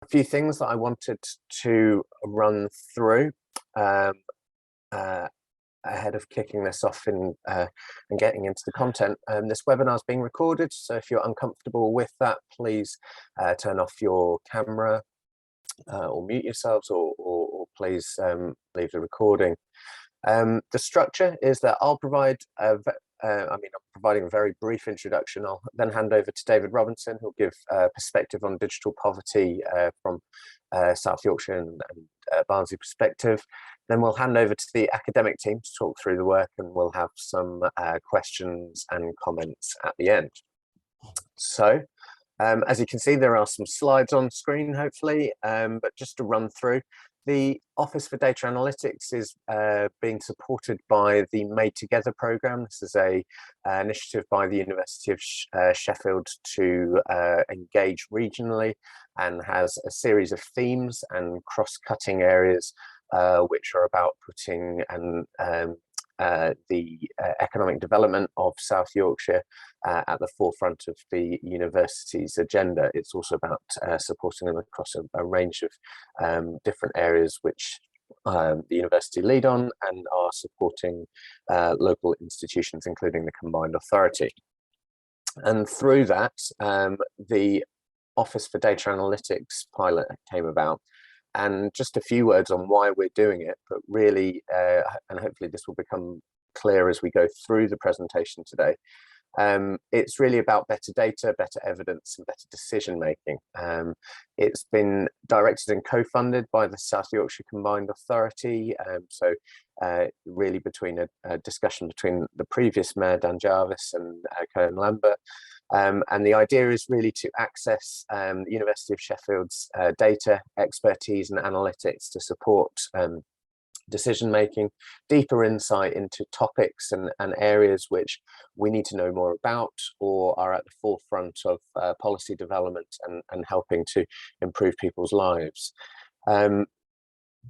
A few things that I wanted to run through ahead of kicking this off and getting into the content. This webinar is being recorded, so if you're uncomfortable with that, please turn off your camera or mute yourselves, or please leave the recording. The structure is that I'll provide I'm providing a very brief introduction. I'll then hand over to David Robinson, who'll give perspective on digital poverty from South Yorkshire and Barnsley perspective. Then we'll hand over to the academic team to talk through the work, and we'll have some questions and comments at the end. So, as you can see, there are some slides on screen, hopefully, but just to run through, the Office for Data Analytics is being supported by the Made Together programme. This is an initiative by the University of Sheffield to engage regionally, and has a series of themes and cross-cutting areas which are about putting the economic development of South Yorkshire at the forefront of the university's agenda. It's also about supporting them across a range of different areas which the university lead on, and are supporting local institutions, including the combined authority. And through that, the Office for Data Analytics pilot came about. And just a few words on why we're doing it, but really, and hopefully this will become clear as we go through the presentation today, it's really about better data, better evidence, and better decision making. It's been directed and co-funded by the South Yorkshire Combined Authority, so really between a discussion between the previous Mayor Dan Jarvis and Cohen Lambert. And the idea is really to access the University of Sheffield's data, expertise and analytics to support decision making, deeper insight into topics and areas which we need to know more about, or are at the forefront of policy development and helping to improve people's lives.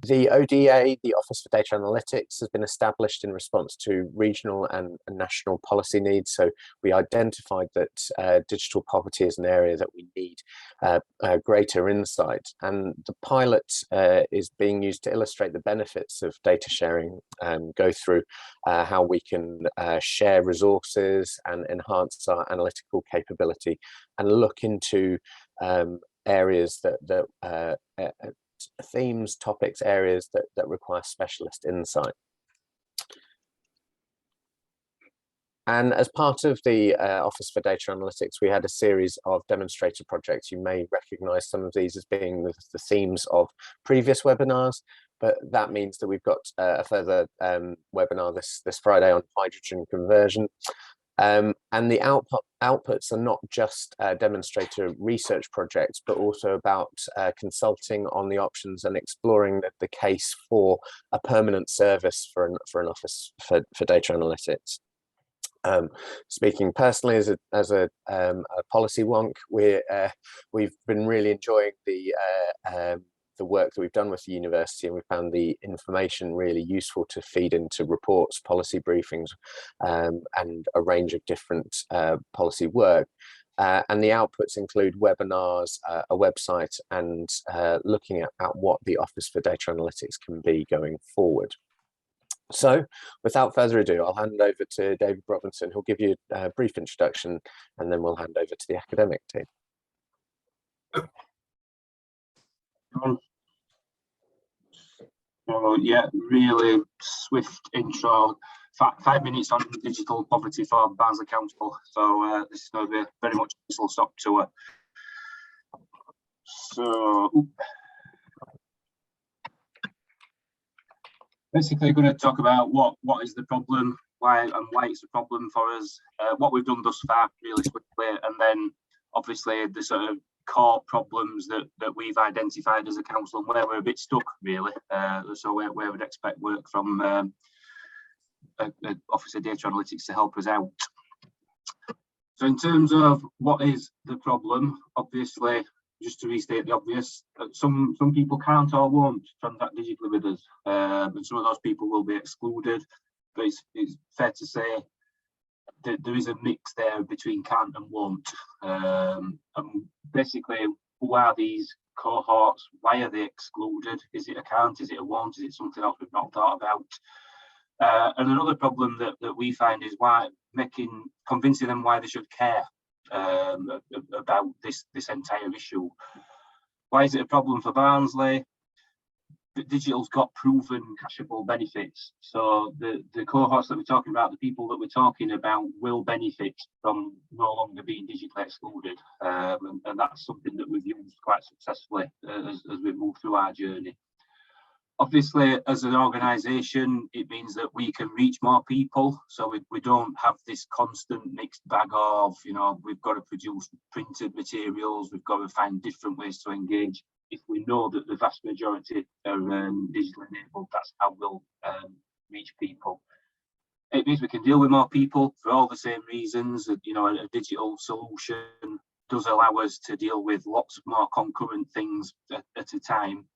The ODA, the Office for Data Analytics, has been established in response to regional and national policy needs. So we identified that digital poverty is an area that we need greater insight. And the pilot is being used to illustrate the benefits of data sharing, and go through how we can share resources and enhance our analytical capability, and look into areas that themes, topics, areas that require specialist insight. And as part of the Office for Data Analytics, we had a series of demonstrator projects. You may recognise some of these as being the themes of previous webinars, but that means that we've got a further webinar this Friday on hydrogen conversion. And the outputs are not just demonstrator research projects, but also about consulting on the options and exploring the case for a permanent service for an Office for Data Analytics. Speaking personally as a policy wonk, we've been really enjoying the work that we've done with the university, and we found the information really useful to feed into reports, policy briefings, and a range of different policy work. And the outputs include webinars, a website, and looking at what the Office for Data Analytics can be going forward. So without further ado, I'll hand over to David Robinson, who'll give you a brief introduction, and then we'll hand over to the academic team. So yeah, really swift intro. 5 minutes on digital poverty for Barnsley Council. So this is going to be very much a whistle stop tour. So basically, going to talk about what is the problem, why it's a problem for us, what we've done thus far, really quickly, and then obviously the sort of core problems that we've identified as a council, and where we're a bit stuck, really. So where we'd expect work from Office of Data Analytics to help us out. So in terms of what is the problem, obviously, just to restate the obvious, some people can't or won't transact digitally with us, and some of those people will be excluded. But it's fair to say that there is a mix there between can't and won't. And basically, who are these cohorts. Why are they excluded? Is it a can't? Is it a won't? Is it something else we've not thought about? And another problem that we find is convincing them why they should care about this entire issue. Why is it a problem for Barnsley? Digital's got proven cashable benefits. So the cohorts that we're talking about, the people that we're talking about will benefit from no longer being digitally excluded. And that's something that we've used quite successfully as we move through our journey. Obviously, as an organisation, it means that we can reach more people. So we don't have this constant mixed bag of, we've got to produce printed materials, we've got to find different ways to engage. If we know that the vast majority are digitally enabled, that's how we'll reach people. It means we can deal with more people for all the same reasons. A digital solution does allow us to deal with lots of more concurrent things at a time.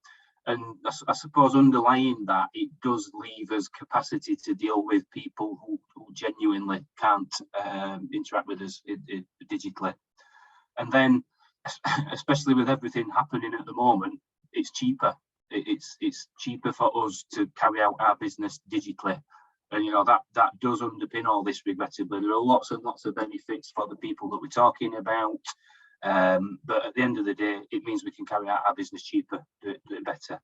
And I suppose underlying that, it does leave us capacity to deal with people who genuinely can't interact with us digitally. And then, especially with everything happening at the moment, it's cheaper. It's cheaper for us to carry out our business digitally. And that does underpin all this, regrettably. There are lots and lots of benefits for the people that we're talking about. But at the end of the day, it means we can carry out our business cheaper, do it better.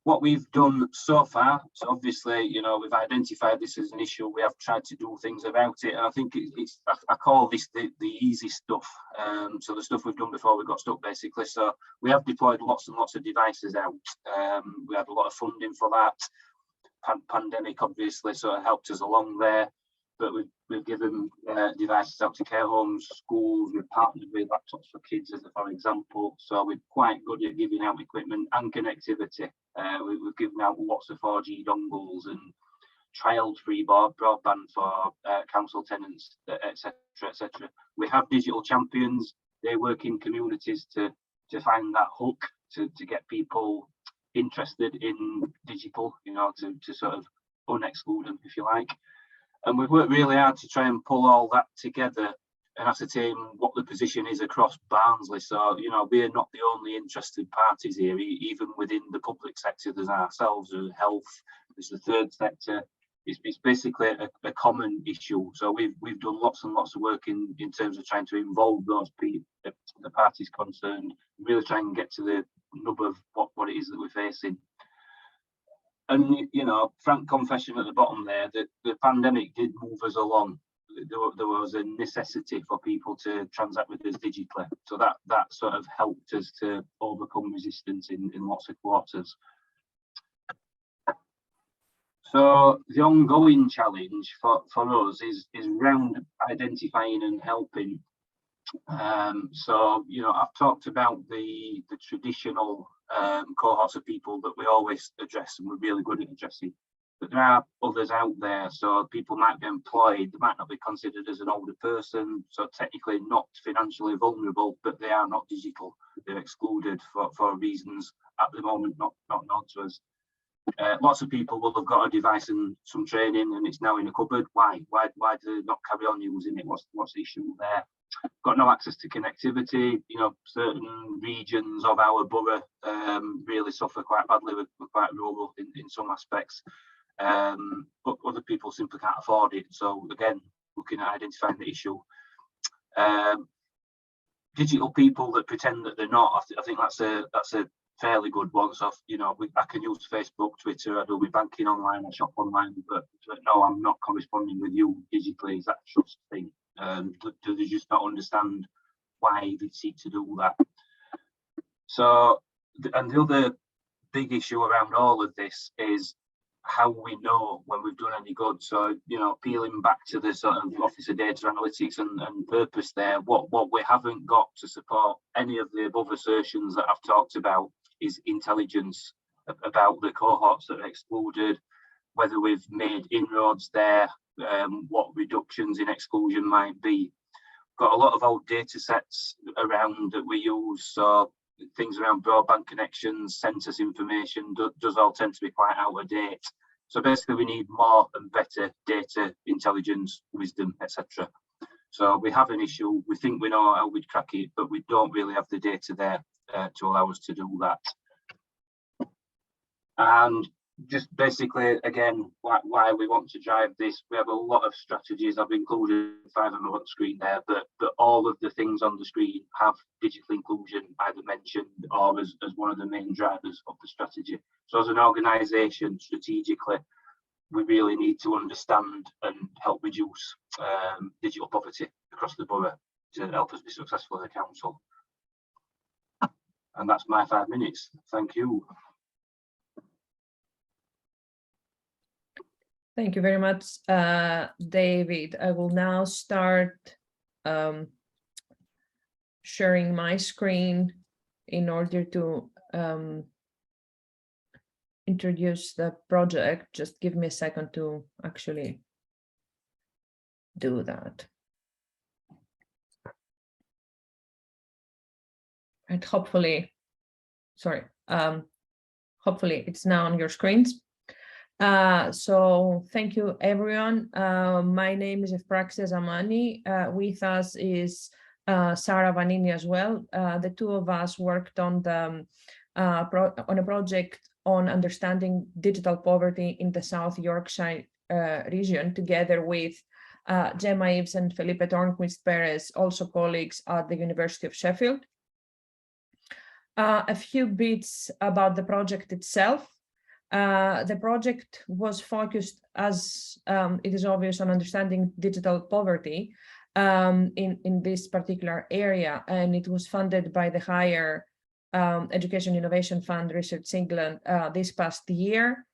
What we've done so far, so obviously, we've identified this as an issue. We have tried to do things about it. And I think I call this the easy stuff. So the stuff we've done before we got stuck, basically. So we have deployed lots and lots of devices out. We had a lot of funding for that. Pandemic, obviously, sort of helped us along there. But we've given devices out to care homes, schools. We've partnered with Laptops for Kids, for example. So we're quite good at giving out equipment and connectivity. We've given out lots of 4G dongles and child-free broadband for council tenants, etc., etc. We have digital champions. They work in communities to find that hook to get people interested in digital, to sort of unexclude them, if you like. And we've worked really hard to try and pull all that together and ascertain what the position is across Barnsley. So, we're not the only interested parties here. Even within the public sector, there's ourselves, there's health, there's the third sector. It's basically a common issue. So we've done lots and lots of work in terms of trying to involve those people, the parties concerned, really try and get to the nub of what it is that we're facing. And, frank confession at the bottom there, that the pandemic did move us along. There was a necessity for people to transact with us digitally. So that sort of helped us to overcome resistance in lots of quarters. So the ongoing challenge for us is around identifying and helping. So, I've talked about the traditional cohorts of people that we always address and we're really good at addressing. But there are others out there. So people might be employed, they might not be considered as an older person, so technically not financially vulnerable, but they are not digital. They're excluded for reasons at the moment not known to us. Lots of people will have got a device and some training and it's now in a cupboard. Why do they not carry on using it? What's the issue there? Got no access to connectivity. Certain regions of our borough really suffer quite badly. We're quite rural in some aspects, but other people simply can't afford it. So again, looking at identifying the issue. Digital people that pretend that they're not. I think that's a fairly good one. So I can use Facebook, Twitter, I do my banking online, I shop online, but no, I'm not corresponding with you digitally. Is that a trust thing? Do they just not understand why they seek to do that? So, and the other big issue around all of this is how we know when we've done any good. So, peeling back to the sort of Office of Data Analytics and purpose there, what we haven't got to support any of the above assertions that I've talked about is intelligence about the cohorts that are excluded, whether we've made inroads there, what reductions in exclusion might be. Got a lot of old data sets around that we use, so things around broadband connections, census information does all tend to be quite out of date. So basically we need more and better data, intelligence, wisdom, etc. So we have an issue, we think we know how we'd crack it, but we don't really have the data there to allow us to do that. And just basically, again, why we want to drive this, we have a lot of strategies. I've included 5 of them on the screen there, but all of the things on the screen have digital inclusion either mentioned or as one of the main drivers of the strategy. So as an organisation, strategically, we really need to understand and help reduce digital poverty across the borough to help us be successful as a council. And that's my 5 minutes. Thank you. Thank you very much, David. I will now start sharing my screen in order to introduce the project. Just give me a second to actually do that. And hopefully it's now on your screens. So thank you, everyone. My name is Efraxia Zamani. With us is Sarah Vanini as well. The two of us worked on the on a project on understanding digital poverty in the South Yorkshire region, together with Gemma Ives and Felipe Tornquist Perez, also colleagues at the University of Sheffield. A few bits about the project itself. The project was focused, as it is obvious, on understanding digital poverty in this particular area, and it was funded by the Higher Education Innovation Fund Research England this past year.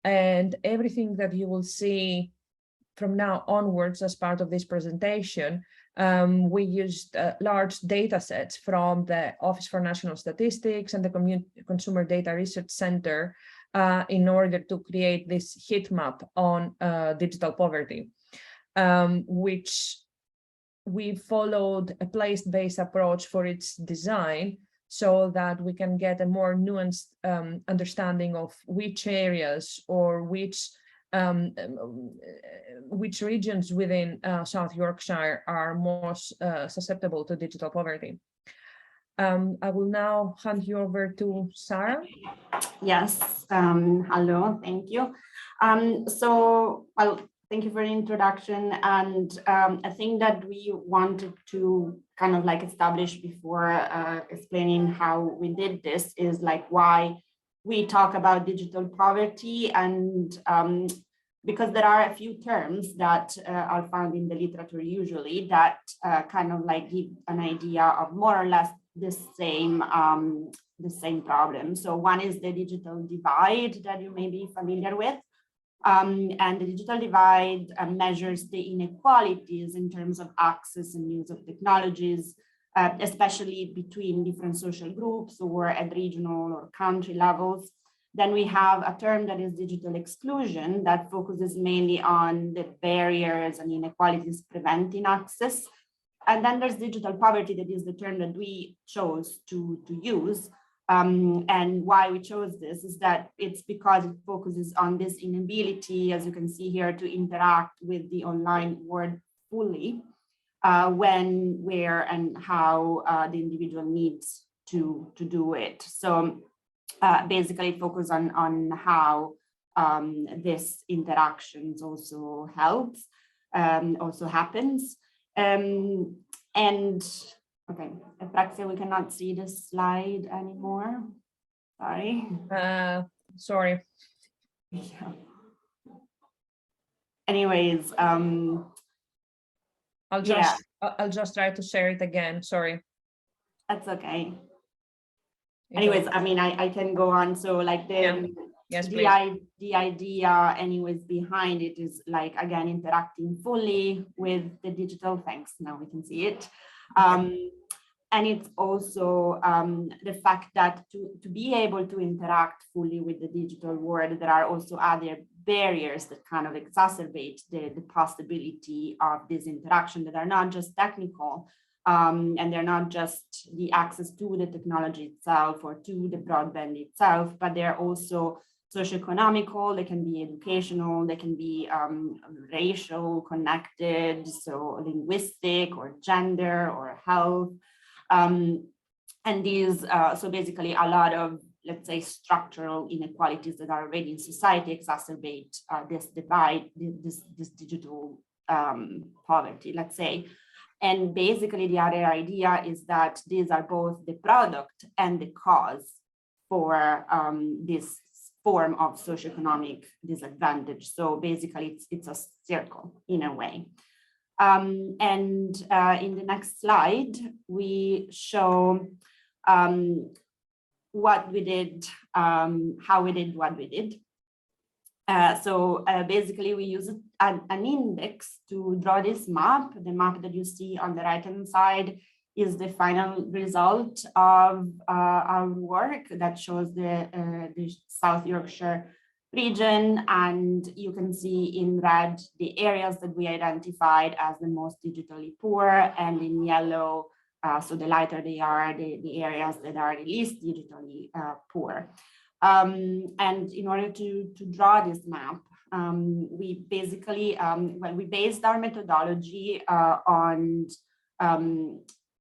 And everything that you will see from now onwards as part of this presentation, we used large data sets from the Office for National Statistics and the Consumer Data Research Center in order to create this heat map on digital poverty, which we followed a place-based approach for its design so that we can get a more nuanced understanding of which areas or which regions within South Yorkshire are most susceptible to digital poverty. I will now hand you over to Sarah. Yes, hello, thank you. Thank you for the introduction. And I think that we wanted to kind of like establish before explaining how we did this is like why we talk about digital poverty, and because there are a few terms that are found in the literature usually that kind of like give an idea of more or less the same problem. So one is the digital divide that you may be familiar with. And the digital divide measures the inequalities in terms of access and use of technologies, especially between different social groups or at regional or country levels. Then we have a term that is digital exclusion that focuses mainly on the barriers and inequalities preventing access. And then there's digital poverty, that is the term that we chose to use. And why we chose this is that it's because it focuses on this inability, as you can see here, to interact with the online world fully, when, where, and how the individual needs to do it. So basically focus on how this interactions also helps, also happens. And okay, Efraxia, we cannot see the slide anymore. Sorry. Sorry. Yeah. Anyways, I'll just try to share it again. Sorry. That's okay. Anyways, I mean, I can go on. So like the idea anyways behind it is like, again, interacting fully with the digital, thanks, now we can see it. And it's also the fact that to be able to interact fully with the digital world, there are also other barriers that kind of exacerbate the possibility of this interaction that are not just technical, and they're not just the access to the technology itself or to the broadband itself, but they're also socioeconomical, they can be educational, they can be racial, connected, so linguistic or gender or health. And these, so basically a lot of, let's say, structural inequalities that are already in society exacerbate this divide, this digital poverty, let's say. And basically the other idea is that these are both the product and the cause for this form of socioeconomic disadvantage. So basically it's a circle in a way. And in the next slide, we show what we did, how we did what we did. So basically we use an index to draw this map. The map that you see on the right-hand side is the final result of our work that shows the South Yorkshire region, and you can see in red the areas that we identified as the most digitally poor, and in yellow, so the lighter they are, the areas that are the least digitally poor. And in order to draw this map, we basically, well, we based our methodology on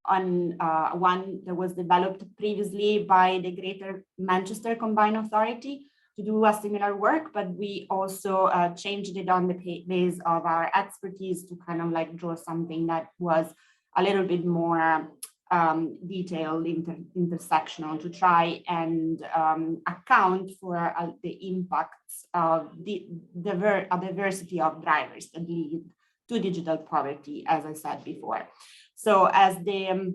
one that was developed previously by the Greater Manchester Combined Authority to do a similar work, but we also changed it on the base of our expertise to kind of like draw something that was a little bit more detailed, intersectional, to try and account for the impacts of a diversity of drivers that lead to digital poverty, as I said before. So as the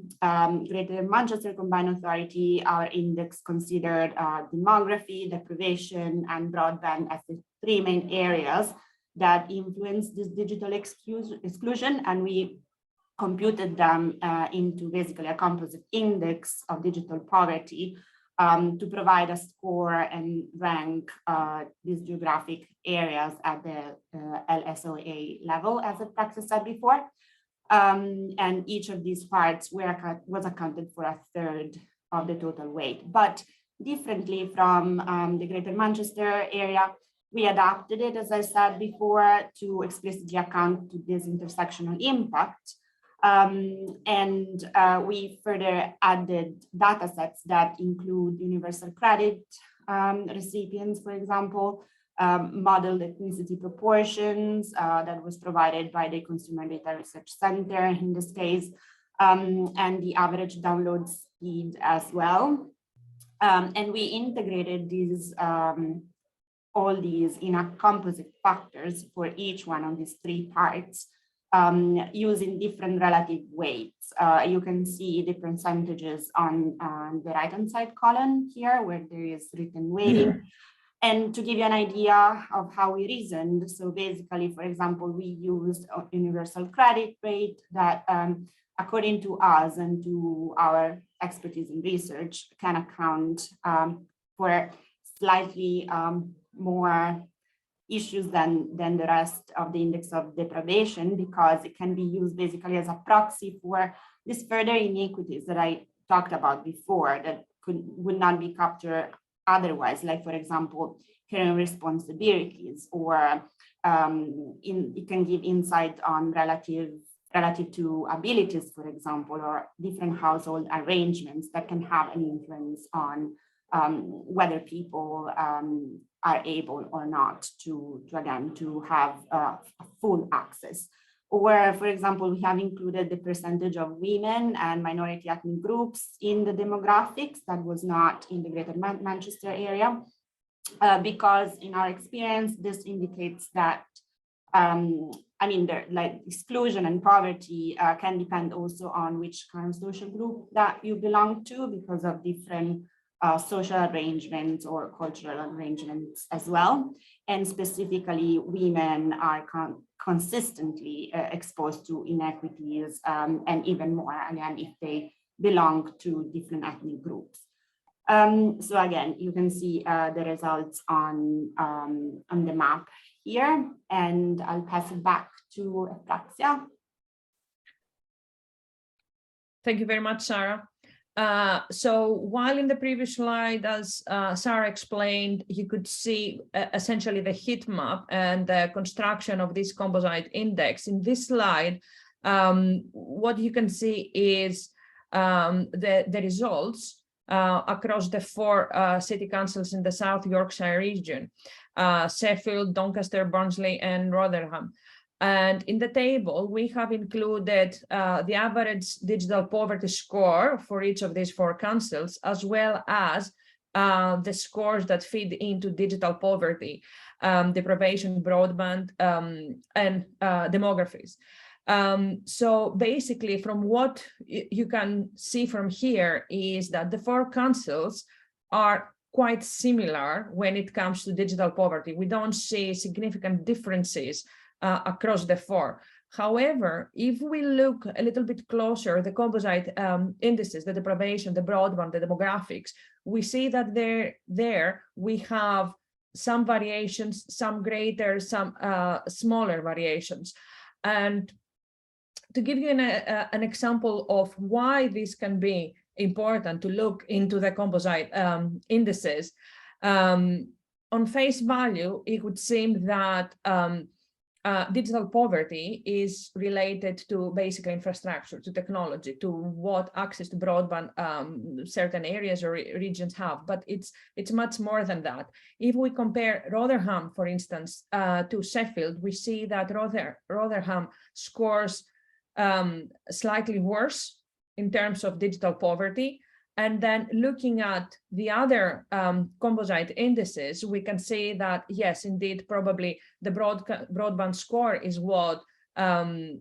Greater Manchester Combined Authority, our index considered demography, deprivation, and broadband as the three main areas that influence this digital exclusion, and we computed them into basically a composite index of digital poverty to provide a score and rank these geographic areas at the LSOA level, as the practice said before. And each of these parts was accounted for a third of the total weight. But differently from the Greater Manchester area, we adapted it, as I said before, to explicitly account to this intersectional impact. And we further added data sets that include universal credit recipients, for example, modeled ethnicity proportions that was provided by the Consumer Data Research Center in this case, and the average download speed as well. And we integrated these all these in a composite factors for each one of these three parts, using different relative weights. You can see the percentages on the right-hand side column here, where there is written weighting. And to give you an idea of how we reasoned, so basically, for example, we used a universal credit rate that, according to us and to our expertise in research, can account for slightly more issues than the rest of the index of deprivation, because it can be used basically as a proxy for these further inequities that I talked about before that would not be captured otherwise, like, for example, caring responsibilities, or it can give insight on relative to abilities, for example, or different household arrangements that can have an influence on whether people are able or not to have full access. Or, for example, we have included the percentage of women and minority ethnic groups in the demographics that was not in the Greater Manchester area, because in our experience, this indicates that, like exclusion and poverty can depend also on which kind of social group that you belong to, because of different social arrangements or cultural arrangements as well. And specifically, women are consistently exposed to inequities, and even more, again, if they belong to different ethnic groups. So again, you can see the results on the map here, and I'll pass it back to Efraxia. Thank you very much, Sarah. So while in the previous slide, as Sarah explained, you could see essentially the heat map and the construction of this composite index. In this slide, what you can see is the results across the 4 city councils in the South Yorkshire region, Sheffield, Doncaster, Barnsley, and Rotherham. And in the table, we have included the average digital poverty score for each of these 4 councils, as well as the scores that feed into digital poverty, deprivation, broadband, and demographies. So basically, from what you can see from here is that the 4 councils are quite similar when it comes to digital poverty. We don't see significant differences across the 4. However, if we look a little bit closer, the composite indices, the deprivation, the broadband, the demographics, we see that there we have some variations, some greater, some smaller variations. And to give you an example of why this can be important to look into the composite indices, on face value, it would seem that digital poverty is related to basic infrastructure, to technology, to what access to broadband certain areas or regions have, but it's much more than that. If we compare Rotherham, for instance, to Sheffield, we see that Rotherham scores slightly worse in terms of digital poverty. And then looking at the other composite indices, we can see that, yes, indeed, probably the broadband score is what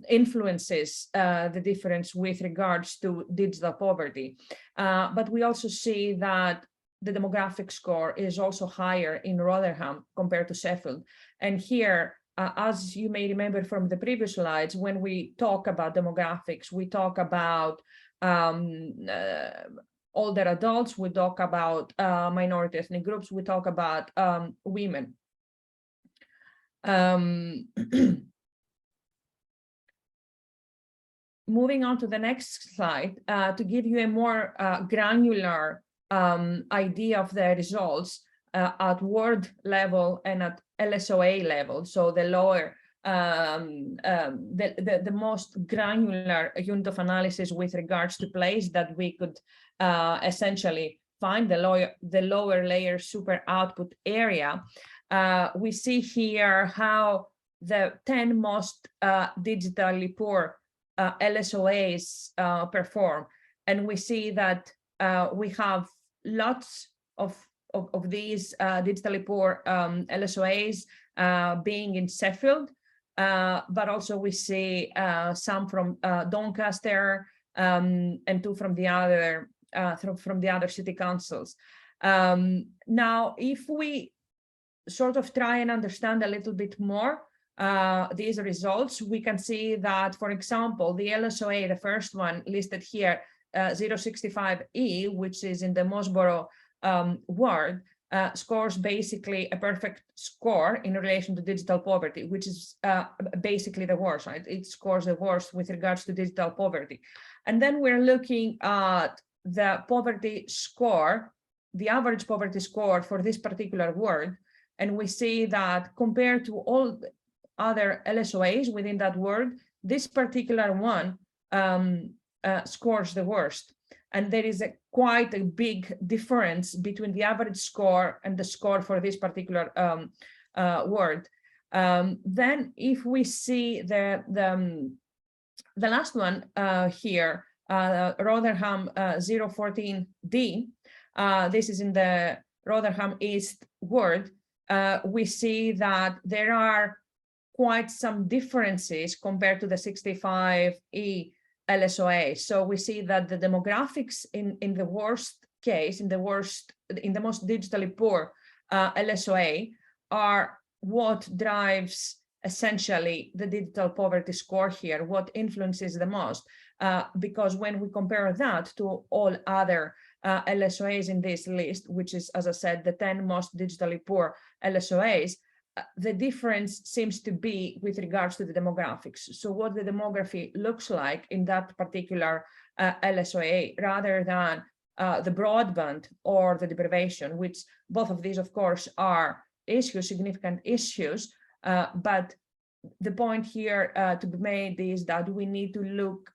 influences the difference with regards to digital poverty. But we also see that the demographic score is also higher in Rotherham compared to Sheffield. And here, as you may remember from the previous slides, when we talk about demographics, we talk about older adults, we talk about minority ethnic groups, we talk about women. Moving on to the next slide, to give you a more granular idea of the results at ward level and at LSOA level, so the lower, the most granular unit of analysis with regards to place that we could essentially find the lower layer super output area. We see here how the 10 most digitally poor LSOAs perform, and we see that we have lots of these digitally poor LSOAs being in Sheffield, but also we see some from Doncaster and 2 from the other city councils. Now, if we sort of try and understand a little bit more these results, we can see that, for example, the LSOA, the first one listed here, 065E, which is in the Mosborough ward, scores basically a perfect score in relation to digital poverty, which is basically the worst, right? It scores the worst with regards to digital poverty. And then we're looking at the poverty score, the average poverty score for this particular ward, and we see that compared to all other LSOAs within that ward, this particular one scores the worst. And there is quite a big difference between the average score and the score for this particular word. Then if we see the last one here, Rotherham 014D, this is in the Rotherham East ward, we see that there are quite some differences compared to the 65E LSOA. So we see that the demographics in the worst case, in the most digitally poor LSOA, are what drives essentially the digital poverty score here, what influences the most, because when we compare that to all other LSOAs in this list, which is, as I said, the 10 most digitally poor LSOAs, the difference seems to be with regards to the demographics. So what the demography looks like in that particular LSOA rather than the broadband or the deprivation, which both of these, of course, are issues, significant issues. But the point here to be made is that we need to look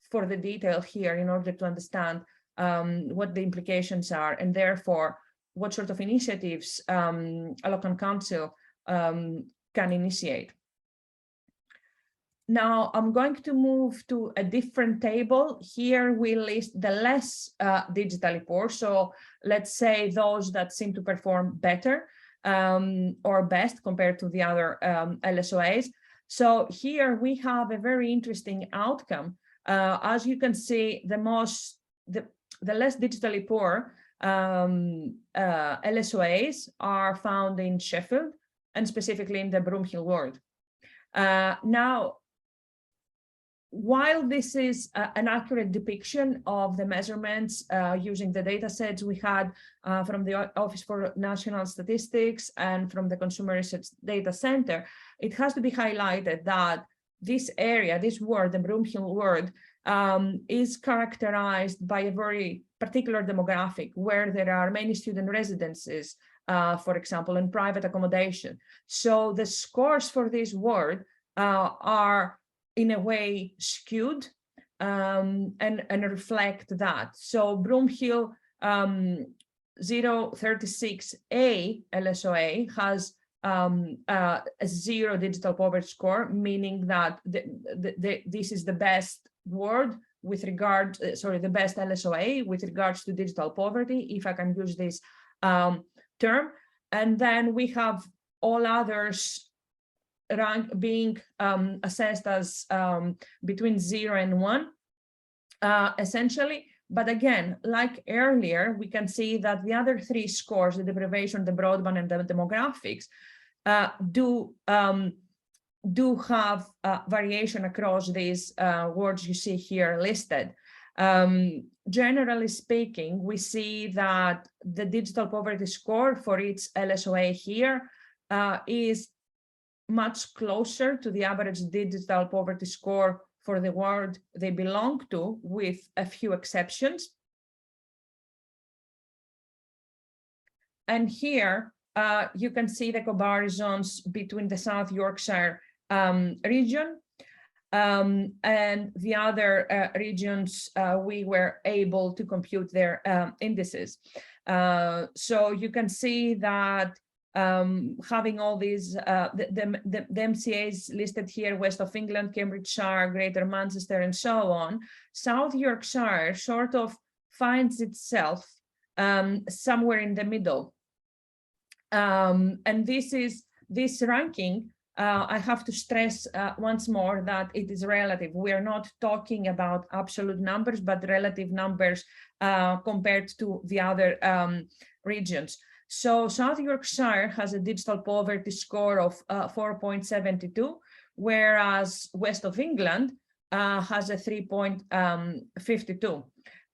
for the detail here in order to understand what the implications are, and therefore what sort of initiatives a local council can initiate. Now I'm going to move to a different table. Here we list the less digitally poor. So let's say those that seem to perform better or best compared to the other LSOAs. So here we have a very interesting outcome. As you can see, the less digitally poor LSOAs are found in Sheffield and specifically in the Broomhill ward. Now, while this is an accurate depiction of the measurements using the data sets we had from the Office for National Statistics and from the Consumer Research Data Center, it has to be highlighted that this area, this ward, the Broomhill ward, is characterized by a very particular demographic where there are many student residences, for example, and private accommodation. So the scores for this ward are in a way skewed and reflect that. So Broomhill 036A LSOA has a 0 digital poverty score, meaning that this is the best ward with regard, the best LSOA with regards to digital poverty, if I can use this term. And then we have all others being assessed as between 0 and 1, essentially. But again, like earlier, we can see that the other 3 scores, the deprivation, the broadband, and the demographics, do have variation across these wards you see here listed. Generally speaking, we see that the digital poverty score for each LSOA here is much closer to the average digital poverty score for the ward they belong to, with a few exceptions. And here you can see the comparisons between the South Yorkshire region and the other regions. We were able to compute their indices. So you can see that having all these, the MCAs listed here, West of England, Cambridgeshire, Greater Manchester, and so on, South Yorkshire sort of finds itself somewhere in the middle. And this ranking, I have to stress once more that it is relative. We are not talking about absolute numbers, but relative numbers compared to the other regions. So South Yorkshire has a digital poverty score of 4.72, whereas West of England has a 3.52,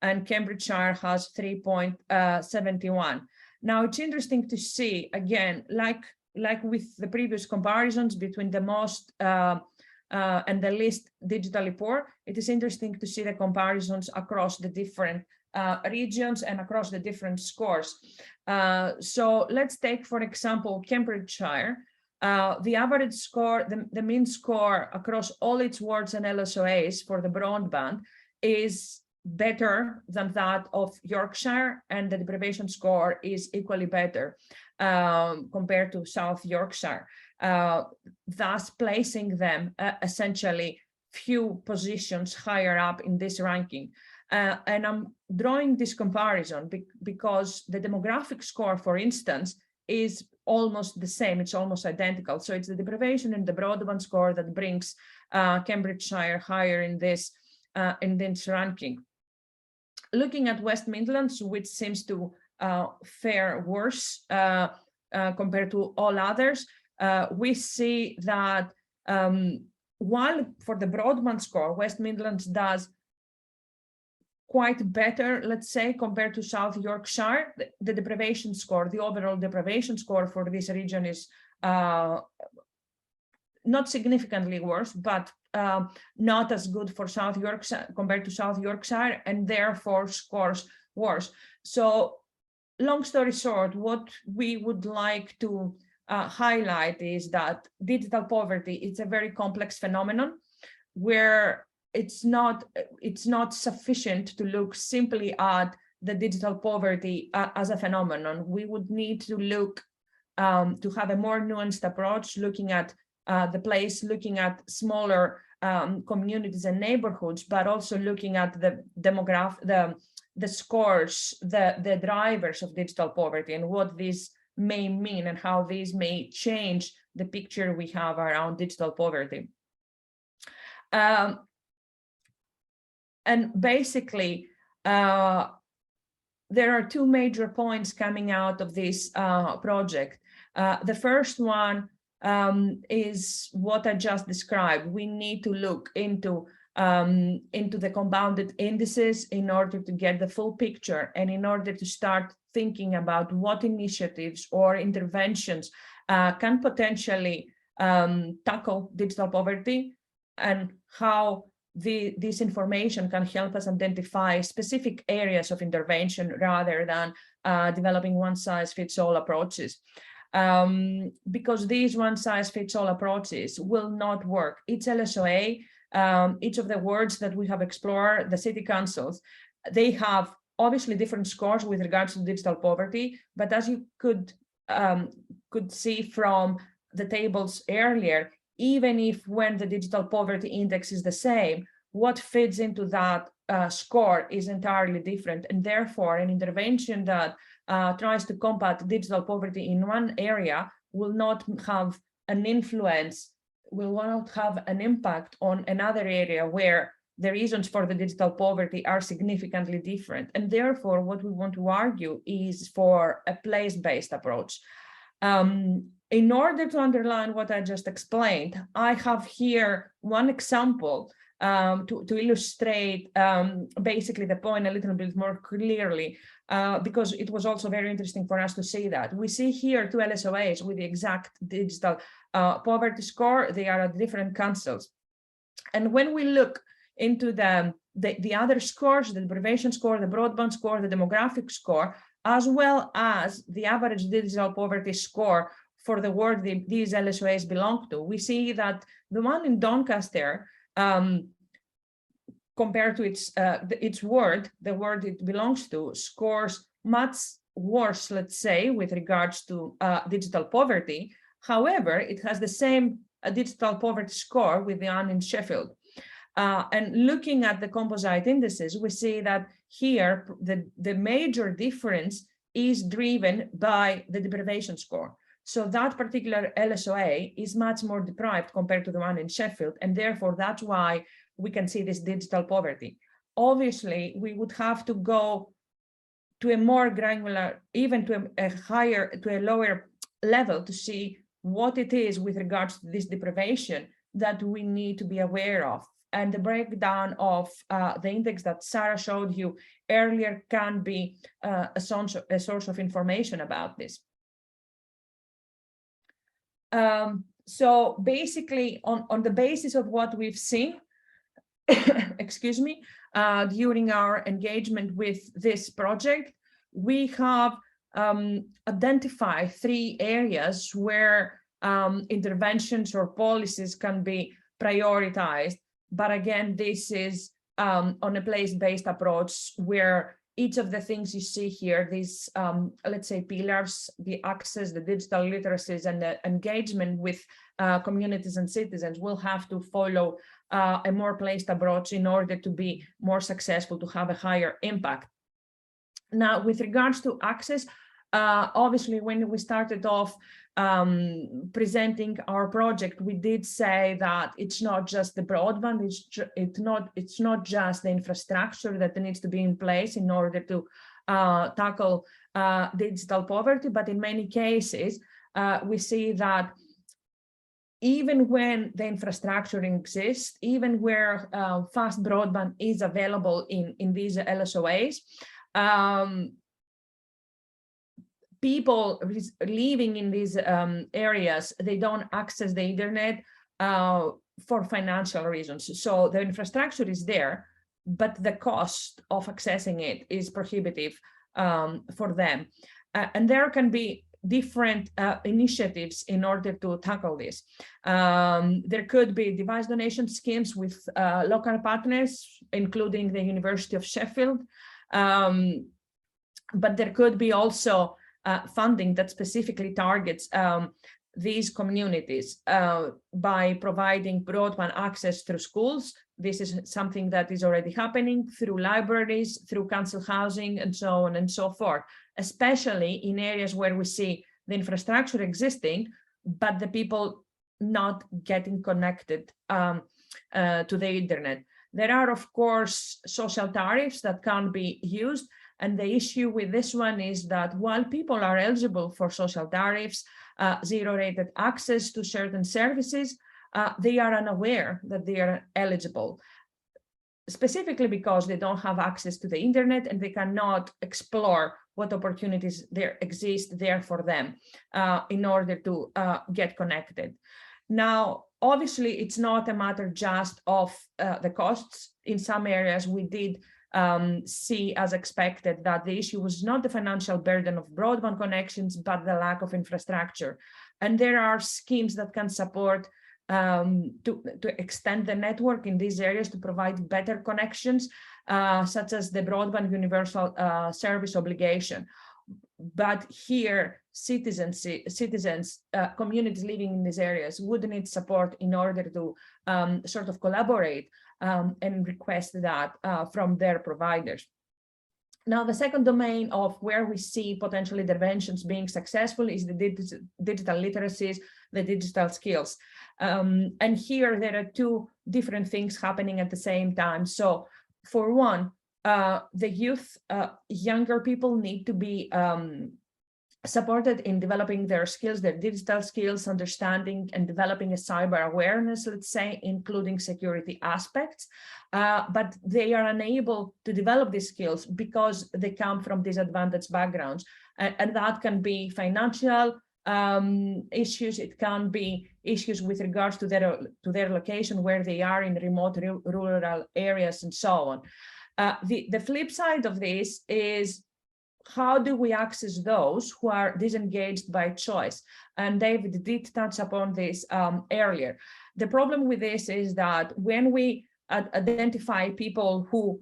and Cambridgeshire has 3.71. Now, it's interesting to see, again, like with the previous comparisons between the most and the least digitally poor, it is interesting to see the comparisons across the different regions and across the different scores. So let's take, for example, Cambridgeshire. The average score, the mean score across all its wards and LSOAs for the broadband is better than that of Yorkshire, and the deprivation score is equally better compared to South Yorkshire, thus placing them essentially few positions higher up in this ranking. And I'm drawing this comparison because the demographic score, for instance, is almost the same. It's almost identical. So it's the deprivation and the broadband score that brings Cambridgeshire higher in this ranking. Looking at West Midlands, which seems to fare worse compared to all others, we see that while for the broadband score, West Midlands does quite better, let's say, compared to South Yorkshire, the deprivation score, the overall deprivation score for this region is not significantly worse, but not as good for South Yorkshire compared to South Yorkshire, and therefore scores worse. So long story short, what we would like to highlight is that digital poverty is a very complex phenomenon where it's not sufficient to look simply at the digital poverty as a phenomenon. We would need to look to have a more nuanced approach, looking at looking at smaller communities and neighborhoods, but also looking at the the scores, the drivers of digital poverty, and what this may mean and how these may change the picture we have around digital poverty. And basically, there are two major points coming out of this project. The first one is what I just described. We need to look into the compounded indices in order to get the full picture, and in order to start thinking about what initiatives or interventions can potentially tackle digital poverty, and how this information can help us identify specific areas of intervention rather than developing one-size-fits-all approaches. Because these one-size-fits-all approaches will not work. Each LSOA, each of the wards that we have explored, the city councils, they have obviously different scores with regards to digital poverty, but as you could see from the tables earlier, even if when the digital poverty index is the same, what fits into that score is entirely different. And therefore, an intervention that tries to combat digital poverty in one area will not have an influence, will not have an impact on another area where the reasons for the digital poverty are significantly different. And therefore, what we want to argue is for a place-based approach. In order to underline what I just explained, I have here one example to illustrate basically the point a little bit more clearly, because it was also very interesting for us to see that. We see here two LSOAs with the exact digital poverty score. They are at different councils. And when we look into the other scores, the deprivation score, the broadband score, the demographic score, as well as the average digital poverty score for the ward these LSOAs belong to, we see that the one in Doncaster, compared to its ward, the ward it belongs to, scores much worse, let's say, with regards to digital poverty. However, it has the same digital poverty score with the one in Sheffield. And looking at the composite indices, we see that here the major difference is driven by the deprivation score. So that particular LSOA is much more deprived compared to the one in Sheffield, and therefore that's why we can see this digital poverty. Obviously, we would have to go to a more granular, even to a lower level to see what it is with regards to this deprivation that we need to be aware of. And the breakdown of the index that Sarah showed you earlier can be a source of information about this. So basically, on the basis of what we've seen, excuse me, during our engagement with this project, we have identified 3 areas where interventions or policies can be prioritized. But again, this is on a place-based approach where each of the things you see here, these, let's say, pillars, the access, the digital literacies, and the engagement with communities and citizens will have to follow a more placed approach in order to be more successful, to have a higher impact. Now, with regards to access, obviously, when we started off presenting our project, we did say that it's not just the broadband, it's not just the infrastructure that needs to be in place in order to tackle digital poverty, but in many cases, we see that even when the infrastructure exists, even where fast broadband is available in these LSOAs, people living in these areas, they don't access the internet for financial reasons. So the infrastructure is there, but the cost of accessing it is prohibitive for them. And there can be different initiatives in order to tackle this. There could be device donation schemes with local partners, including the University of Sheffield. But there could be also funding that specifically targets these communities by providing broadband access through schools. This is something that is already happening through libraries, through council housing, and so on and so forth, especially in areas where we see the infrastructure existing, but the people not getting connected to the internet. There are, of course, social tariffs that can be used. And the issue with this one is that while people are eligible for social tariffs, zero-rated access to certain services, they are unaware that they are eligible, specifically because they don't have access to the internet and they cannot explore what opportunities there exist there for them in order to get connected. Now, obviously, it's not a matter just of the costs. In some areas, we did see, as expected, that the issue was not the financial burden of broadband connections, but the lack of infrastructure. And there are schemes that can support to extend the network in these areas to provide better connections, such as the broadband universal service obligation. But here, citizens, communities living in these areas would need support in order to sort of collaborate and request that from their providers. Now, the second domain of where we see potential interventions being successful is the digital literacies, the digital skills. And here there are two different things happening at the same time. So for one, the youth, younger people need to be supported in developing their skills, their digital skills, understanding and developing a cyber awareness, let's say, including security aspects. But they are unable to develop these skills because they come from disadvantaged backgrounds. And that can be financial issues. It can be issues with regards to their location, where they are in remote rural areas and so on. The flip side of this is, how do we access those who are disengaged by choice? And David did touch upon this earlier. The problem with this is that when we identify people who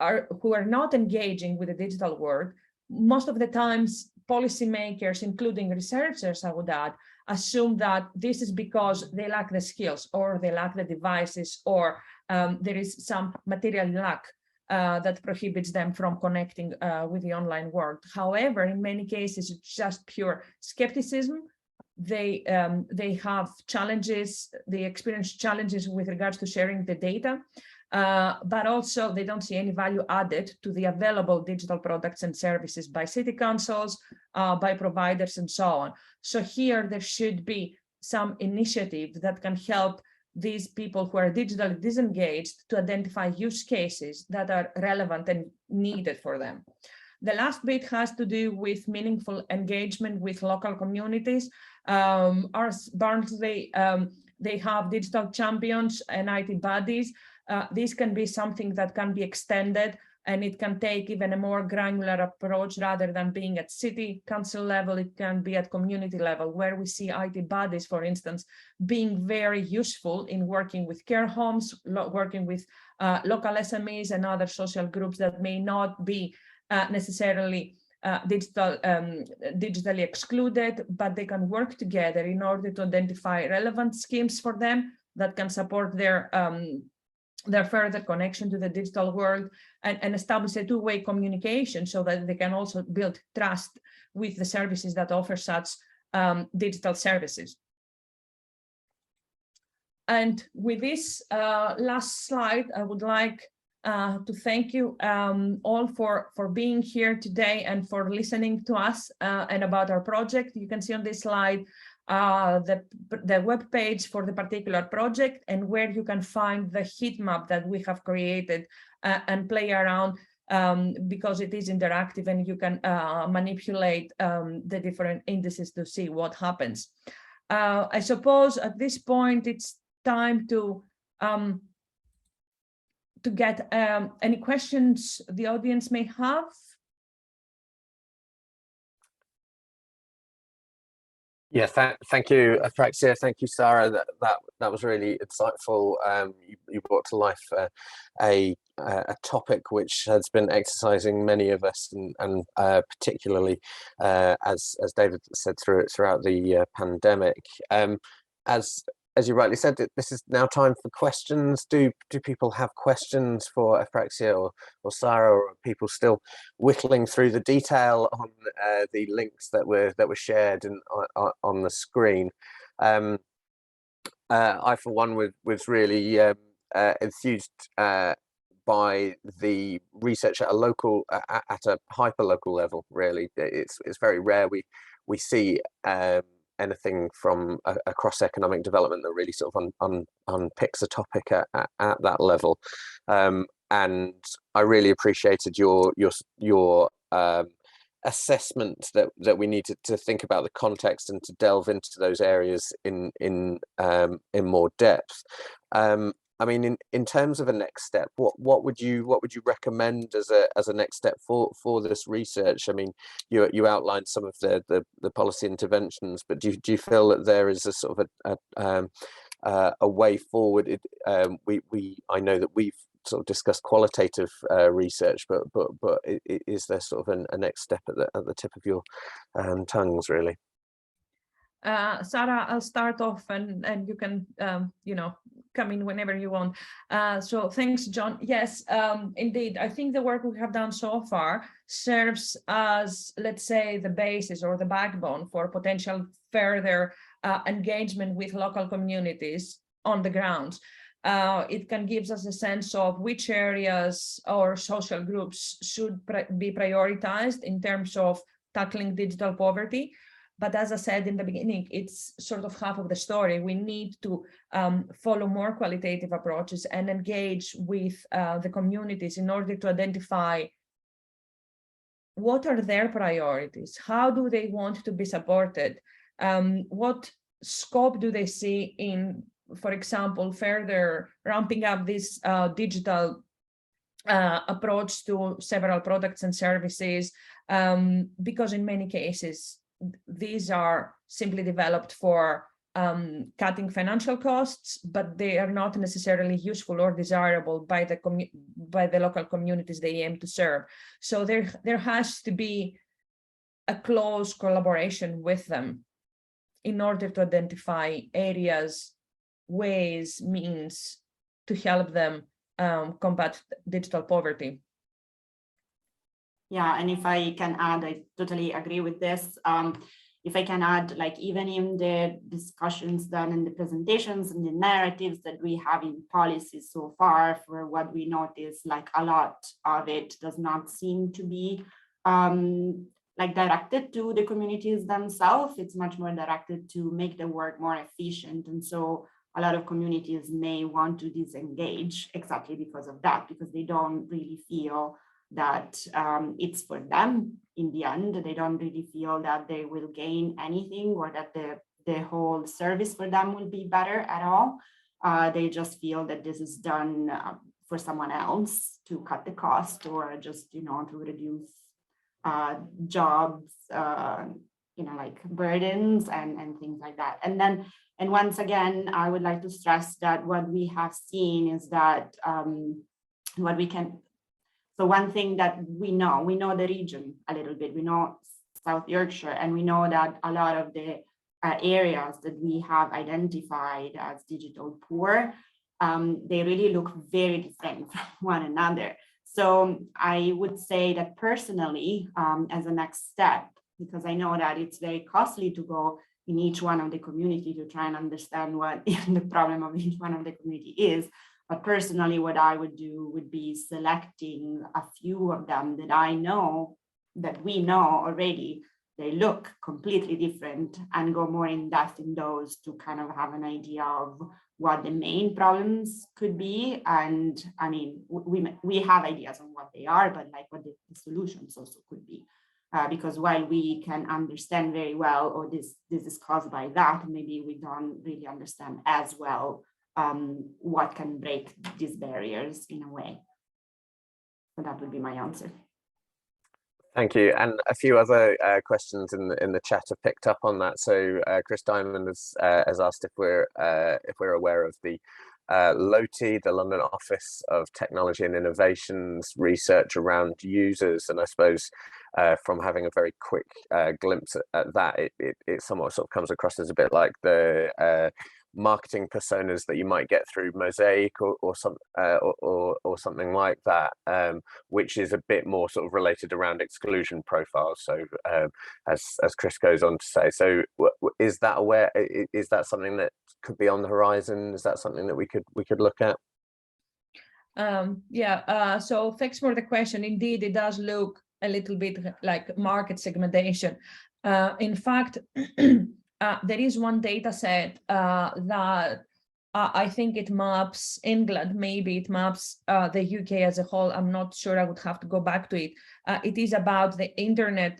are not engaging with the digital world, most of the times policymakers, including researchers, I would add, assume that this is because they lack the skills, or they lack the devices, or there is some material lack that prohibits them from connecting with the online world. However, in many cases, it's just pure skepticism. They have challenges, they experience challenges with regards to sharing the data, but also they don't see any value added to the available digital products and services by city councils, by providers, and so on. So here there should be some initiative that can help these people who are digitally disengaged to identify use cases that are relevant and needed for them. The last bit has to do with meaningful engagement with local communities. Barnsley, they have digital champions and IT buddies. This can be something that can be extended, and it can take even a more granular approach rather than being at city council level. It can be at community level, where we see IT buddies, for instance, being very useful in working with care homes, working with local SMEs and other social groups that may not be necessarily digitally excluded, but they can work together in order to identify relevant schemes for them that can support their further connection to the digital world, and establish a two-way communication so that they can also build trust with the services that offer such digital services. And with this last slide, I would like to thank you all for being here today and for listening to us and about our project. You can see on this slide the web page for the particular project, and where you can find the heat map that we have created and play around, because it is interactive and you can manipulate the different indices to see what happens. I suppose at this point it's time to get any questions the audience may have. Yeah, thank you, Apraxia. Thank you, Sarah. That was really insightful. You brought to life a topic which has been exercising many of us, and particularly as David said throughout the pandemic. As you rightly said, this is now time for questions. Do people have questions for Apraxia or Sarah, or are people still whittling through the detail on the links that were shared on the screen? I, for one, was really enthused by the research at a local, at a hyper-local level. Really, it's very rare we see anything from across economic development that really sort of unpicks a topic at that level, and I really appreciated your assessment that we needed to think about the context and to delve into those areas in more depth. I mean, in terms of a next step, what would you recommend as a next step for this research? I mean, you outlined some of the policy interventions, but do you feel that there is a sort of a way forward? I know that we've sort of discussed qualitative research, but is there sort of a next step at the tip of your tongues, really? Sarah, I'll start off, and you can come in whenever you want. So thanks, John. Yes, indeed, I think the work we have done so far serves as, let's say, the basis or the backbone for potential further engagement with local communities on the ground. It can give us a sense of which areas or social groups should be prioritized in terms of tackling digital poverty. But as I said in the beginning, it's sort of half of the story. We need to follow more qualitative approaches and engage with the communities in order to identify what are their priorities, how do they want to be supported, what scope do they see in, for example, further ramping up this digital approach to several products and services, because in many cases, these are simply developed for cutting financial costs, but they are not necessarily useful or desirable by the local communities they aim to serve. So there has to be a close collaboration with them in order to identify areas, ways, means to help them combat digital poverty. Yeah, and if I can add, I totally agree with this. If I can add, like, even in the discussions done in the presentations and the narratives that we have in policies so far, for what we notice, like, a lot of it does not seem to be like directed to the communities themselves. It's much more directed to make the work more efficient. And so a lot of communities may want to disengage exactly because of that, because they don't really feel that it's for them in the end. They don't really feel that they will gain anything, or that the whole service for them will be better at all. They just feel that this is done for someone else to cut the cost, or just, to reduce jobs, like burdens and things like that. And once again, I would like to stress that what we have seen is that so one thing that we know the region a little bit, we know South Yorkshire, and we know that a lot of the areas that we have identified as digital poor, they really look very different from one another. So I would say that personally, as a next step, because I know that it's very costly to go in each one of the community to try and understand what the problem of each one of the community is. But personally, what I would do would be selecting a few of them that we know already, they look completely different, and go more in depth in those to kind of have an idea of what the main problems could be. And I mean, we have ideas on what they are, but like what the solutions also could be. Because while we can understand very well, this is caused by that, maybe we don't really understand as well what can break these barriers in a way. So that would be my answer. Thank you. And a few other questions in the chat have picked up on that. So Chris Diamond has asked if we're aware of the LOTI, the London Office of Technology and Innovations research around users. And I suppose from having a very quick glimpse at that, it somewhat sort of comes across as a bit like the marketing personas that you might get through Mosaic or something like that, which is a bit more sort of related around exclusion profiles. So as Chris goes on to say, so is that something that could be on the horizon? Is that something that we could look at? So thanks for the question. Indeed, it does look a little bit like market segmentation. In fact, there is one data set that I think it maps England, maybe it maps the UK as a whole. I'm not sure, I would have to go back to it. It is about the internet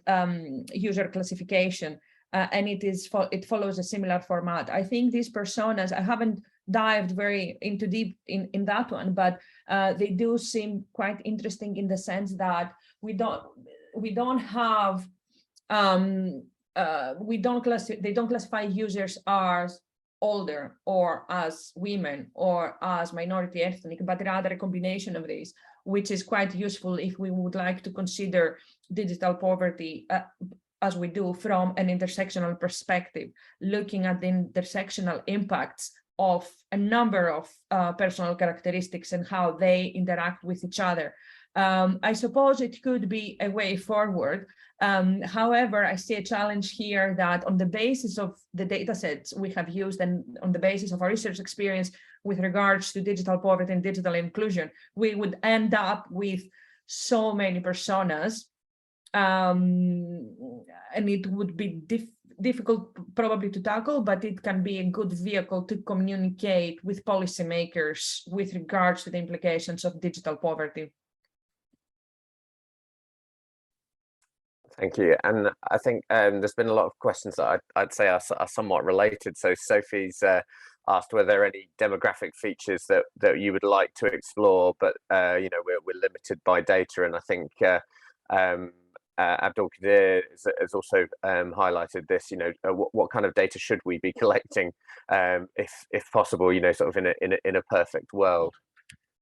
user classification, and it follows a similar format. I think these personas, I haven't dived very into deep in that one, but they do seem quite interesting in the sense that they don't classify users as older or as women or as minority ethnic, but rather a combination of these, which is quite useful if we would like to consider digital poverty as we do from an intersectional perspective, looking at the intersectional impacts of a number of personal characteristics and how they interact with each other. I suppose it could be a way forward. However, I see a challenge here that on the basis of the data sets we have used and on the basis of our research experience with regards to digital poverty and digital inclusion, we would end up with so many personas, and it would be difficult probably to tackle, but it can be a good vehicle to communicate with policymakers with regards to the implications of digital poverty. Thank you. And I think there's been a lot of questions that I'd say are somewhat related. So Sophie's asked, were there any demographic features that you would like to explore, but we're limited by data. And I think Abdul Qadir has also highlighted this. What kind of data should we be collecting, if possible? Sort of in a perfect world.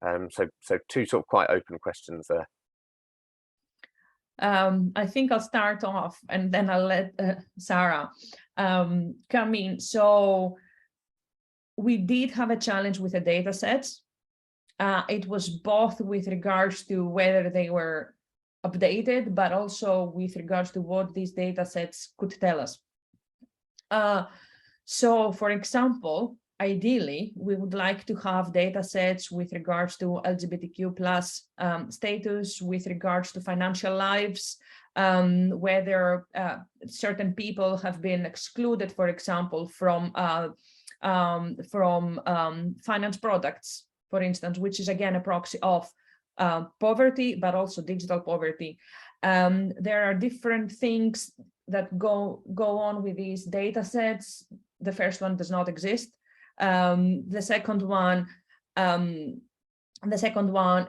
So two sort of quite open questions there. I think I'll start off and then I'll let Sarah come in. So we did have a challenge with the data sets. It was both with regards to whether they were updated, but also with regards to what these data sets could tell us. So for example, ideally, we would like to have data sets with regards to LGBTQ plus status, with regards to financial lives, whether certain people have been excluded, for example, from finance products, for instance, which is again a proxy of poverty, but also digital poverty. There are different things that go on with these data sets. The first one does not exist. The second one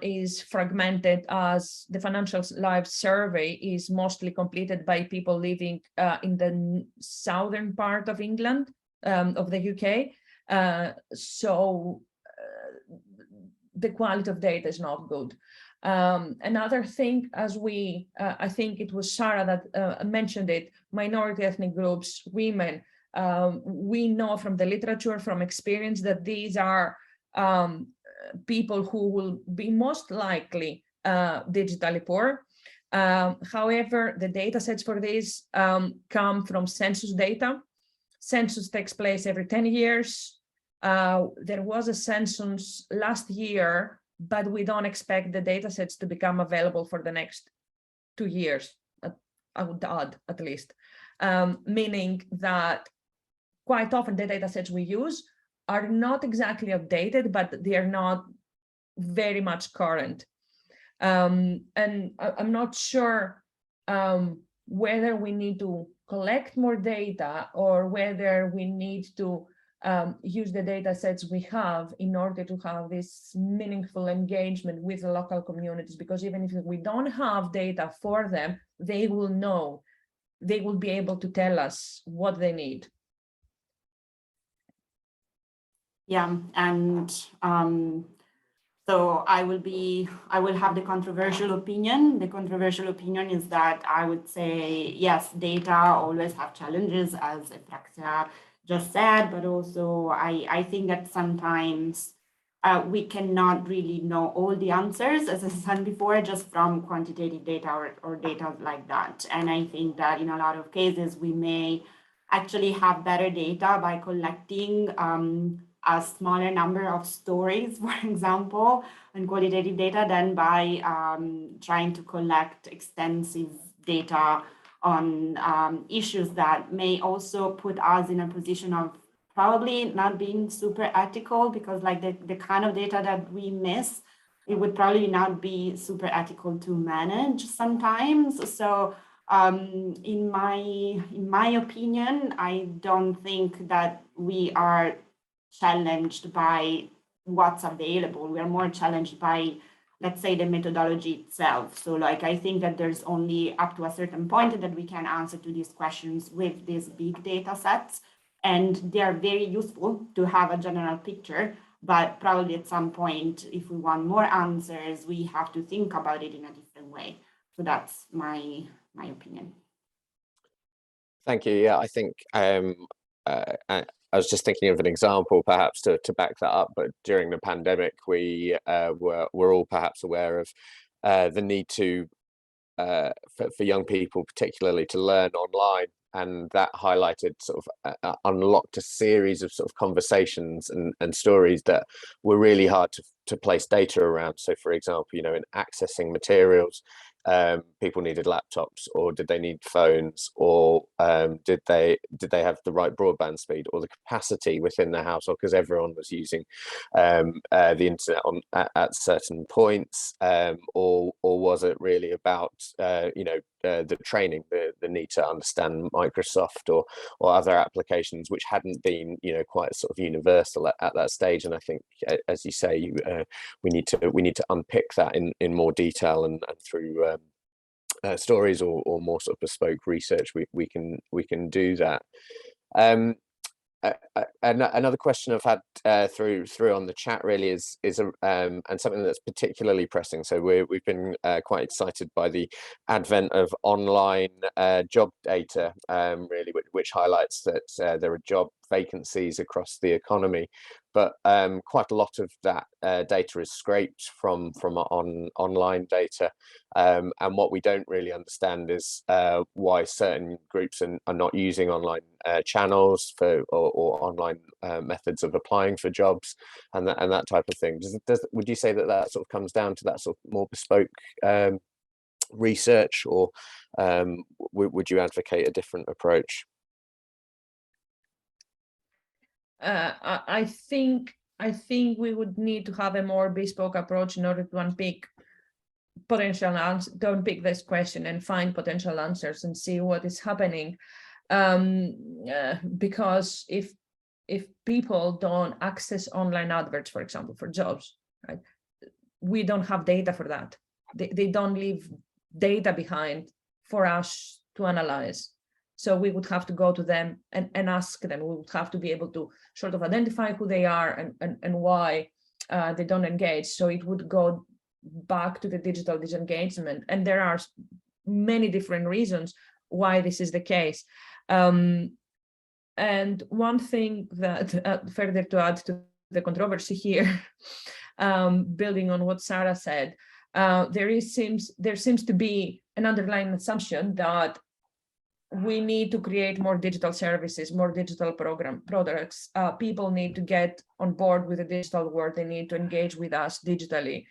is fragmented, as the Financial Lives Survey is mostly completed by people living in the southern part of England, of the UK. So the quality of data is not good. Another thing, as I think it was Sarah that mentioned it, minority ethnic groups, women. We know from the literature, from experience, that these are people who will be most likely digitally poor. However, the data sets for this come from census data. Census takes place every 10 years. There was a census last year, but we don't expect the data sets to become available for the next 2 years, I would add, at least. Meaning that quite often the data sets we use are not exactly updated, but they are not very much current. And I'm not sure whether we need to collect more data or whether we need to use the data sets we have in order to have this meaningful engagement with the local communities, because even if we don't have data for them, they will know, they will be able to tell us what they need. Yeah, and so I will have the controversial opinion. The controversial opinion is that I would say, yes, data always have challenges, as Efraxia just said, but also I think that sometimes we cannot really know all the answers, as I said before, just from quantitative data or data like that. And I think that in a lot of cases, we may actually have better data by collecting a smaller number of stories, for example, and qualitative data than by trying to collect extensive data on issues that may also put us in a position of probably not being super ethical, because like the kind of data that we miss, it would probably not be super ethical to manage sometimes. So in my opinion, I don't think that we are challenged by what's available. We are more challenged by, let's say, the methodology itself. So like, I think that there's only up to a certain point that we can answer to these questions with these big data sets. And they are very useful to have a general picture, but probably at some point, if we want more answers, we have to think about it in a different way. So that's my opinion. Thank you. Yeah, I think I was just thinking of an example, perhaps to back that up. But during the pandemic, we were all perhaps aware of the need to for young people, particularly, to learn online, and that highlighted sort of unlocked a series of sort of conversations and stories that were really hard to place data around. So, for example, you know, in accessing materials, people needed laptops, or did they need phones, or did they have the right broadband speed or the capacity within the household, because everyone was using the internet at certain points, or was it really about you know, the training, the need to understand Microsoft or other applications which hadn't been, you know, quite sort of universal at that stage. And I think, as you say, we need to unpick that in more detail, and through stories or more sort of bespoke research, we can do that. Another question I've had through on the chat really is and something that's particularly pressing. So we've been quite excited by the advent of online job data, really, which highlights that there are job vacancies across the economy, but quite a lot of that data is scraped from online data, and what we don't really understand is why certain groups are not using online channels or online methods of applying for jobs, and that type of thing. Would you say that sort of comes down to that sort of more bespoke research, or would you advocate a different approach? I think we would need to have a more bespoke approach in order to unpick potential answers, to unpick this question and find potential answers and see what is happening. Because if people don't access online adverts, for example, for jobs, right, we don't have data for that. They don't leave data behind for us to analyze. So we would have to go to them and ask them. We would have to be able to sort of identify who they are and why they don't engage. So it would go back to the digital disengagement. And there are many different reasons why this is the case. And one thing that further to add to the controversy here, building on what Sarah said, there seems to be an underlying assumption that we need to create more digital services, more digital products. People need to get on board with the digital world. They need to engage with us digitally.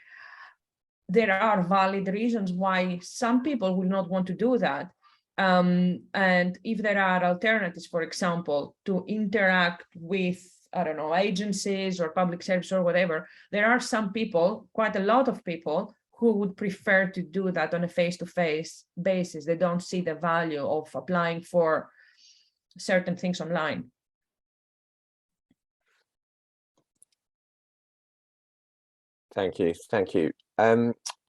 There are valid reasons why some people will not want to do that. And if there are alternatives, for example, to interact with, I don't know, agencies or public service or whatever, there are some people, quite a lot of people, who would prefer to do that on a face-to-face basis. They don't see the value of applying for certain things online. Thank you. Thank you.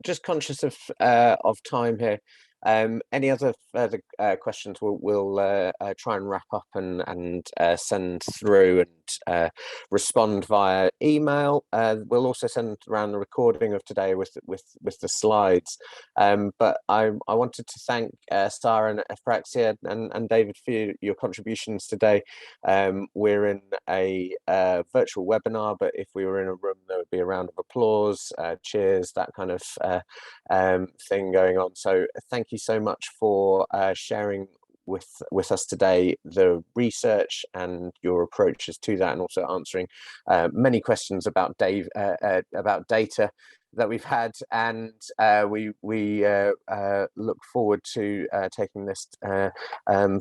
Just conscious of time here. Any other further questions we'll try and wrap up and send through and respond via email. We'll also send around the recording of today with the slides. But I wanted to thank Sarah and Ephraxia and David for your contributions today. We're in a virtual webinar, but if we were in a room, there would be a round of applause, cheers, that kind of thing going on. So thank you so much for sharing with us today the research and your approaches to that, and also answering many questions about data that we've had, and we look forward to taking this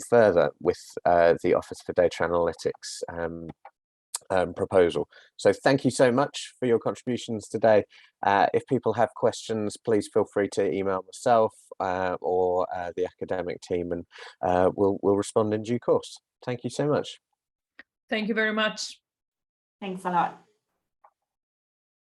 further with the Office for Data Analytics proposal. So thank you so much for your contributions today. If people have questions, please feel free to email myself or the academic team, and we'll respond in due course. Thank you so much. Thank you very much. Thanks a lot.